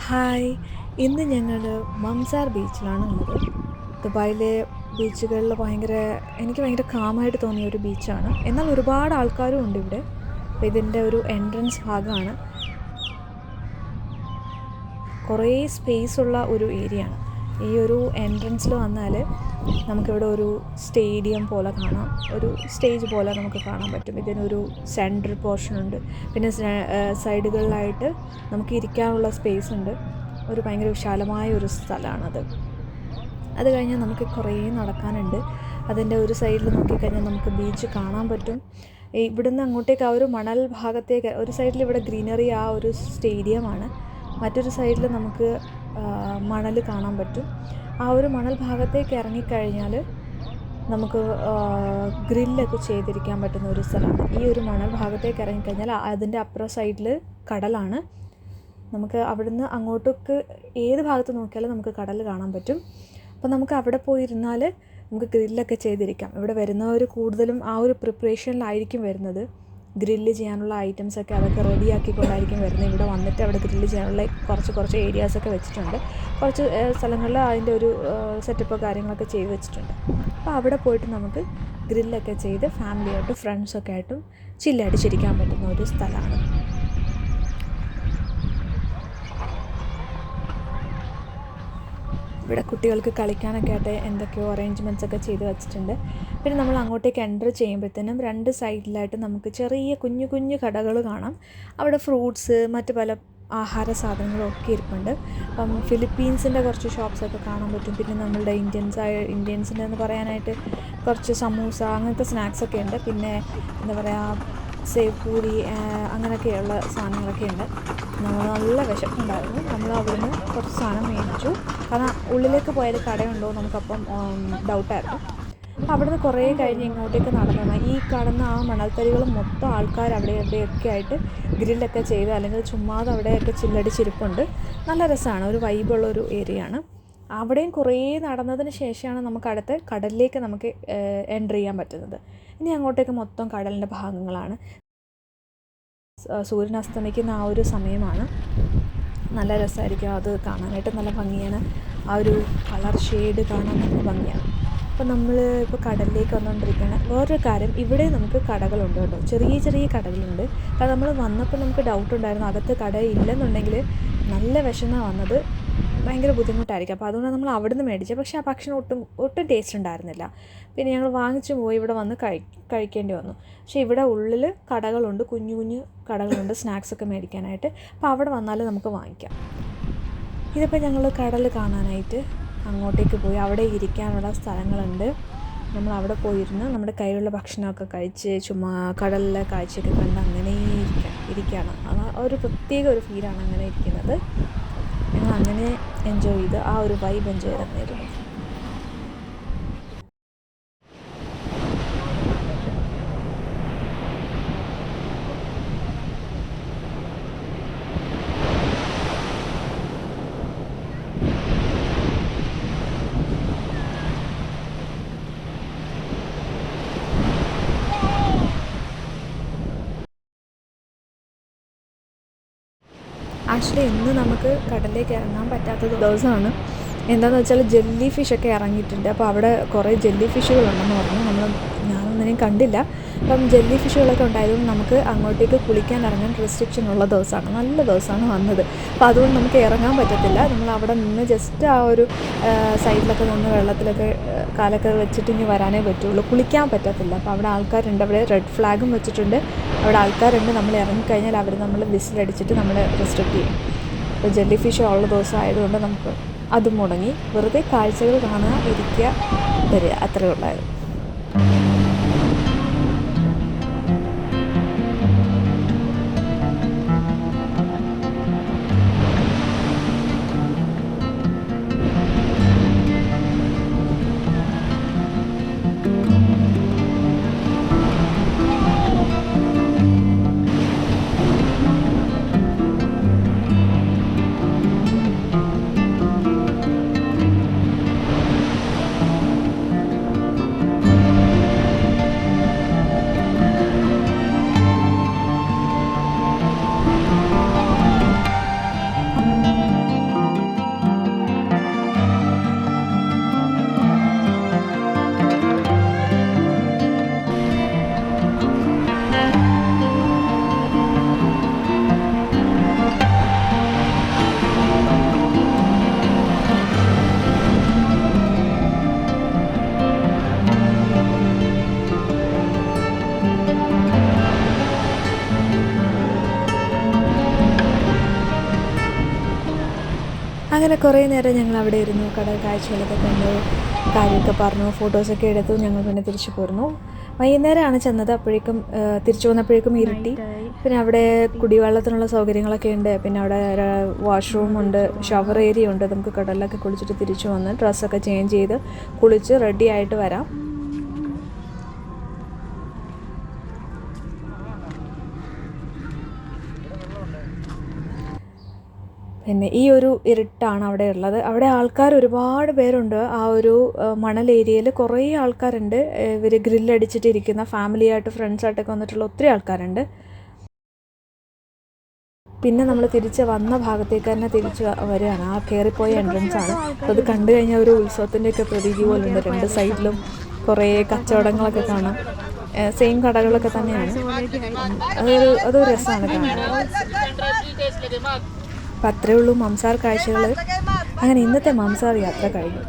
Hi, ഇന്ന് ഞങ്ങൾ Mamzar ബീച്ചിലാണ് ഉള്ളത്. ദുബായിലെ ബീച്ചുകളിൽ എനിക്ക് ഭയങ്കര കാമായിട്ട് തോന്നിയ ഒരു ബീച്ചാണ്. എന്നാൽ ഒരുപാട് ആൾക്കാരും ഉണ്ട് ഇവിടെ. അപ്പോൾ ഇതിൻ്റെ ഒരു എൻട്രൻസ് ഭാഗമാണ്. കുറേ സ്പേസുള്ള ഒരു ഏരിയയാണ്. ഈ ഒരു എൻട്രൻസിൽ വന്നാൽ നമുക്കിവിടെ ഒരു സ്റ്റേഡിയം പോലെ കാണാം. ഒരു സ്റ്റേജ് പോലെ നമുക്ക് കാണാൻ പറ്റും. ഇതിനൊരു സെൻട്രൽ പോർഷനുണ്ട്. പിന്നെ സൈഡുകളിലായിട്ട് നമുക്ക് ഇരിക്കാനുള്ള സ്പേസ് ഉണ്ട്. ഒരു ഭയങ്കര വിശാലമായ ഒരു സ്ഥലമാണത്. അത് കഴിഞ്ഞാൽ നമുക്ക് കുറേ നടക്കാനുണ്ട്. അതിൻ്റെ ഒരു സൈഡിൽ നോക്കിക്കഴിഞ്ഞാൽ നമുക്ക് ബീച്ച് കാണാൻ പറ്റും. ഇവിടുന്ന് അങ്ങോട്ടേക്ക് ആ ഒരു മണൽ ഭാഗത്തേക്ക് ഒരു സൈഡിൽ ഇവിടെ ഗ്രീനറി ആ ഒരു സ്റ്റേഡിയമാണ്. മറ്റൊരു സൈഡിൽ നമുക്ക് മണൽ കാണാൻ പറ്റും. ആ ഒരു മണൽ ഭാഗത്തേക്ക് ഇറങ്ങിക്കഴിഞ്ഞാൽ നമുക്ക് ഗ്രില്ലൊക്കെ ചെയ്തിരിക്കാൻ പറ്റുന്ന ഒരു സ്ഥലമാണ്. ഈ ഒരു മണൽ ഭാഗത്തേക്ക് ഇറങ്ങിക്കഴിഞ്ഞാൽ അതിൻ്റെ അപ്പുറം സൈഡിൽ കടലാണ്. നമുക്ക് അവിടുന്ന് അങ്ങോട്ടേക്ക് ഏത് ഭാഗത്ത് നോക്കിയാലും നമുക്ക് കടൽ കാണാൻ പറ്റും. അപ്പോൾ നമുക്ക് അവിടെ പോയിരുന്നാൽ നമുക്ക് ഗ്രില്ലൊക്കെ ചെയ്തിരിക്കാം. ഇവിടെ വരുന്നവർ കൂടുതലും ആ ഒരു പ്രിപ്പറേഷനിലായിരിക്കും വരുന്നത്. ഗ്രില്ല് ചെയ്യാനുള്ള ഐറ്റംസൊക്കെ അതൊക്കെ റെഡിയാക്കിക്കൊണ്ടായിരിക്കും വരുന്നത്. ഇവിടെ വന്നിട്ട് അവിടെ ഗ്രില്ല് ചെയ്യാനുള്ള കുറച്ച് ഏരിയാസൊക്കെ വെച്ചിട്ടുണ്ട്. കുറച്ച് സ്ഥലങ്ങളിൽ അതിൻ്റെ ഒരു സെറ്റപ്പോ കാര്യങ്ങളൊക്കെ ചെയ്ത് വെച്ചിട്ടുണ്ട്. അപ്പോൾ അവിടെ പോയിട്ട് നമുക്ക് ഗ്രില്ലൊക്കെ ചെയ്ത് ഫാമിലിയായിട്ടും ഫ്രണ്ട്സൊക്കെ ആയിട്ടും ചില്ലടിച്ചിരിക്കാൻ പറ്റുന്ന ഒരു സ്ഥലമാണ്. ഇവിടെ കുട്ടികൾക്ക് കളിക്കാനൊക്കെ ആയിട്ട് എന്തൊക്കെയോ അറേഞ്ച്മെൻറ്റ്സൊക്കെ ചെയ്ത് വെച്ചിട്ടുണ്ട്. പിന്നെ നമ്മൾ അങ്ങോട്ടേക്ക് എൻ്റർ ചെയ്യുമ്പോഴത്തേനും രണ്ട് സൈഡിലായിട്ട് നമുക്ക് ചെറിയ കുഞ്ഞു കുഞ്ഞു കടകൾ കാണാം. അവിടെ ഫ്രൂട്ട്സ് മറ്റ് പല ആഹാര സാധനങ്ങളൊക്കെ ഇരിപ്പുണ്ട്. അപ്പം ഫിലിപ്പീൻസിൻ്റെ കുറച്ച് ഷോപ്സൊക്കെ കാണാൻ പറ്റും. പിന്നെ നമ്മളുടെ ഇന്ത്യൻസിൻ്റെ എന്ന് പറയാനായിട്ട് കുറച്ച് സമൂസ അങ്ങനത്തെ സ്നാക്സൊക്കെ ഉണ്ട്. പിന്നെ എന്താ പറയുക, സേവ് പൂരി അങ്ങനെയൊക്കെയുള്ള സാധനങ്ങളൊക്കെ ഉണ്ട്. നമ്മൾ നല്ല വിശപ്പുണ്ടായിരുന്നു. നമ്മൾ അവിടുന്ന് കുറച്ച് സാധനം മേടിച്ചു. കാരണം ഉള്ളിലേക്ക് പോയാൽ കടയുണ്ടോ നമുക്കപ്പം ഡൗട്ടായിരുന്നു. അപ്പോൾ അവിടുന്ന് കുറേ കഴിഞ്ഞ് ഇങ്ങോട്ടേക്ക് നടന്നു. ഈ കാണുന്ന ആ മണൽത്തരികൾ മൊത്തം ആൾക്കാർ അവിടെ എവിടെയൊക്കെ ആയിട്ട് ഗ്രില്ലൊക്കെ ചെയ്ത് അല്ലെങ്കിൽ ചുമ്മാതെ അവിടെയൊക്കെ ചില്ലടിച്ചിരിപ്പുണ്ട്. നല്ല രസമാണ്, ഒരു വൈബുള്ളൊരു ഏരിയയാണ്. അവിടെയും കുറേ നടന്നതിന് ശേഷമാണ് നമുക്ക് അടുത്ത് കടലിലേക്ക് നമുക്ക് എൻ്റർ ചെയ്യാൻ പറ്റുന്നത്. ഇനി അങ്ങോട്ടേക്ക് മൊത്തം കടലിൻ്റെ ഭാഗങ്ങളാണ്. സൂര്യൻ അസ്തമിക്കുന്ന ആ ഒരു സമയമാണ്. നല്ല രസമായിരിക്കും അത് കാണാനായിട്ട്. നല്ല ഭംഗിയാണ്. ആ ഒരു കളർ ഷെയ്ഡ് കാണാൻ നല്ല ഭംഗിയാണ്. അപ്പോൾ നമ്മൾ ഇപ്പോൾ കടലിലേക്ക് വന്നുകൊണ്ടിരിക്കുകയാണ്. വേറൊരു കാര്യം, ഇവിടെ നമുക്ക് കടകളുണ്ട് കേട്ടോ. ചെറിയ ചെറിയ കടകളുണ്ട്. കാരണം നമ്മൾ വന്നപ്പോൾ നമുക്ക് ഡൗട്ട് ഉണ്ടായിരുന്നു അകത്ത് കട ഇല്ലെന്നുണ്ടെങ്കിൽ നല്ല വിശന്നാണ് വന്നത്, ഭയങ്കര ബുദ്ധിമുട്ടായിരിക്കും. അപ്പോൾ അതുകൊണ്ട് നമ്മൾ അവിടെ നിന്ന് മേടിച്ചത്. പക്ഷേ ആ ഭക്ഷണം ഒട്ടും ടേസ്റ്റ് ഉണ്ടായിരുന്നില്ല. പിന്നെ ഞങ്ങൾ വാങ്ങിച്ചു പോയി ഇവിടെ വന്ന് കഴിക്കേണ്ടി വന്നു. പക്ഷേ ഇവിടെ ഉള്ളിൽ കടകളുണ്ട്, കുഞ്ഞു കുഞ്ഞു കടകളുണ്ട് സ്നാക്സൊക്കെ മേടിക്കാനായിട്ട്. അപ്പോൾ അവിടെ വന്നാൽ നമുക്ക് വാങ്ങിക്കാം. ഇതിപ്പോൾ ഞങ്ങൾ കടൽ കാണാനായിട്ട് അങ്ങോട്ടേക്ക് പോയി. അവിടെ ഇരിക്കാനുള്ള സ്ഥലങ്ങളുണ്ട്. നമ്മൾ അവിടെ പോയിരുന്ന് നമ്മുടെ കയ്യിലുള്ള ഭക്ഷണമൊക്കെ കഴിച്ച് ചുമ്മാ കടലിലെ കാഴ്ചയൊക്കെ കണ്ട് അങ്ങനെ ഇരിക്കുകയാണ്. ഒരു പ്രത്യേക ഒരു ഫീലാണ് അങ്ങനെ ഇരിക്കുന്നത്. ഞങ്ങൾ അങ്ങനെ എൻജോയ് ചെയ്ത് ആ ഒരു വൈബ് എൻജോയ് ചെയ്തിരുന്നു. ആക്ച്വലി ഇന്ന് നമുക്ക് കടലിലേക്ക് ഇറങ്ങാൻ പറ്റാത്ത ദിവസമാണ്. എന്താണെന്ന് വെച്ചാൽ ജെല്ലി ഫിഷൊക്കെ ഇറങ്ങിയിട്ടുണ്ട്. അപ്പോൾ അവിടെ കുറേ ജെല്ലി ഫിഷുകളുണ്ടെന്ന് പറഞ്ഞു. ഞാനൊന്നിനെയും കണ്ടില്ല. അപ്പം ജെല്ലി ഫിഷുകളൊക്കെ ഉണ്ടായതുകൊണ്ട് നമുക്ക് അങ്ങോട്ടേക്ക് കുളിക്കാൻ ഇറങ്ങാൻ റെസ്ട്രിക്ഷൻ ഉള്ള ദിവസമാണ്. നല്ല ദിവസമാണ് വന്നത്. അപ്പോൾ അതുകൊണ്ട് നമുക്ക് ഇറങ്ങാൻ പറ്റത്തില്ല. നമ്മൾ അവിടെ നിന്ന് ജസ്റ്റ് ആ ഒരു സൈഡിലൊക്കെ നിന്ന് വെള്ളത്തിലൊക്കെ കാലൊക്കെ വെച്ചിട്ട് ഇനി വരാനേ പറ്റുള്ളൂ. കുളിക്കാൻ പറ്റത്തില്ല. അപ്പോൾ അവിടെ ആൾക്കാരുണ്ട്. അവിടെ റെഡ് ഫ്ലാഗും വെച്ചിട്ടുണ്ട്. അവിടെ ആൾക്കാരുണ്ട്. നമ്മൾ ഇറങ്ങിക്കഴിഞ്ഞാൽ അവർ നമ്മൾ വിസിലടിച്ചിട്ട് നമ്മളെ റെസ്ട്രിക്റ്റ് ചെയ്യും. അപ്പോൾ ജെല്ലി ഫിഷ് ഉള്ള ദിവസം ആയതുകൊണ്ട് നമുക്ക് അതും മുടങ്ങി. വെറുതെ കാഴ്ചകൾ കാണുക, ഇരിക്കുക, വരിക, അത്രയേ ഉള്ളായിരുന്നു. അങ്ങനെ കുറേ നേരം ഞങ്ങൾ അവിടെ ഇരുന്നു, കടൽ കാഴ്ചകളൊക്കെ കണ്ടു, കാര്യമൊക്കെ പറഞ്ഞു, ഫോട്ടോസൊക്കെ എടുത്തു. ഞങ്ങൾ പിന്നെ തിരിച്ചു പോരുന്നു. വൈകുന്നേരമാണ് ചെന്നത്. അപ്പോഴേക്കും തിരിച്ചു വന്നപ്പോഴേക്കും ഇരുട്ടി. പിന്നെ അവിടെ കുടിവെള്ളത്തിനുള്ള സൗകര്യങ്ങളൊക്കെ ഉണ്ട്. പിന്നെ അവിടെ വാഷ്റൂമുണ്ട്, ഷവർ ഏരിയ ഉണ്ട്. നമുക്ക് കടലിലൊക്കെ കുളിച്ചിട്ട് തിരിച്ചു വന്ന് ഡ്രസ്സൊക്കെ ചേഞ്ച് ചെയ്ത് കുളിച്ച് റെഡി ആയിട്ട് വരാം. പിന്നെ ഈ ഒരു ഇരുട്ടാണ് അവിടെ ഉള്ളത്. അവിടെ ആൾക്കാർ ഒരുപാട് പേരുണ്ട്. ആ ഒരു മണൽ ഏരിയയിൽ കുറേ ആൾക്കാരുണ്ട്. ഇവർ ഗ്രില്ലടിച്ചിട്ടിരിക്കുന്ന ഫാമിലിയായിട്ട് ഫ്രണ്ട്സായിട്ടൊക്കെ വന്നിട്ടുള്ള ഒത്തിരി ആൾക്കാരുണ്ട്. പിന്നെ നമ്മൾ തിരിച്ച് വന്ന ഭാഗത്തേക്ക് തന്നെ തിരിച്ച് വരികയാണ്. ആ കയറിപ്പോയ എൻട്രൻസ് ആണ്. അപ്പോൾ അത് കണ്ടു കഴിഞ്ഞാൽ ഒരു ഉത്സവത്തിൻ്റെയൊക്കെ പ്രതീതി പോലുണ്ട്. രണ്ട് സൈഡിലും കുറേ കച്ചവടങ്ങളൊക്കെ കാണാം. സെയിം കടകളൊക്കെ തന്നെയാണ്. അതൊരു രസമാണ് കാണാൻ. അപ്പം അത്രയേ ഉള്ളൂ മംസാർ കാഴ്ചകൾ. അങ്ങനെ ഇന്നത്തെ മംസാർ യാത്ര കഴിഞ്ഞു.